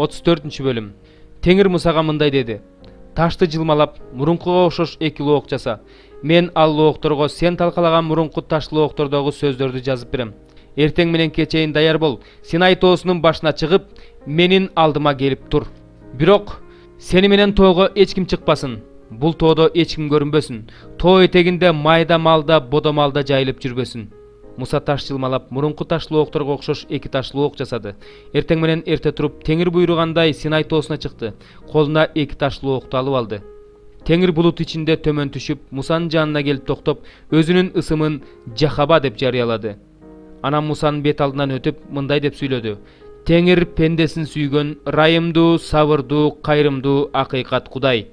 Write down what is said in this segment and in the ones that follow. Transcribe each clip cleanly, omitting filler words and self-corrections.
34-бөлүм. Теңир Мусага мындай деди: Ташты жылмалап, мурункуга окшош эки лоок жаса. Мен ал лоокторго сен талкалаган мурунку таш лооктордогу сөздөрдү жазып берем. Эртең менен кечейин даяр бол. Синай тоосунун башына чыгып, менин алдыма келип тур. Бирок сени менен тоого эч ким чыкпасын. Бул тоодо эч ким көрүнбөсүн. Тоо этегинде майда малда, бодомалда жайылып жүрбөсүн. Муса таш жылмалап, мурунку таш лоокторго окшош эки таш лоок жасады. Эртең менен эрте туруп, Теңир буйругандай Синай тоосуна чыкты. Колуна эки таш лоокту алып алды. Теңир булут ичинде төмөн түшүп, Мусанын жанына келип токтоп, өзүнүн ысымын Жахаба деп жарыялады. Анан Мусанын бет алдынан өтүп, мындай деп сүйлөдү: Теңир пендесин сүйгөн, ырайымдуу, сабырдуу, кайрымдуу акыйкат Кудай.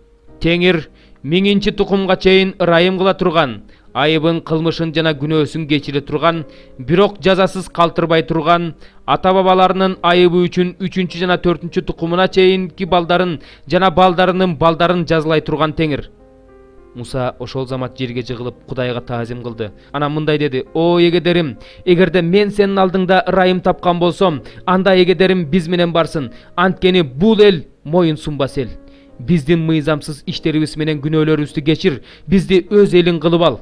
Теңир миңинчи тукумга чейин ырайым кыла турган, айыбын, кылмышын жана күнөөсүн кечире турган, бирок жазасыз калтырбай турган, ата бабаларынын айыбы үчүн 3 жана 4 тукумуна чейинки балдарын жана балдарынын балдарын жазалай турган Теңир. Муса ошол замат жерге жыгылып Кудайга таазим кылды. Анан мындай деди: О эгедерим, эгерде мен сенин алдыңда ырайым тапкан болсом, анда эгедерим биз менен барсын. Анткени бул эл моюн сунбас эл. Биздин мыйзамсыз иштерибиз менен күнөөлөрүбүздү кечир, бизди өз элиң кылып ал.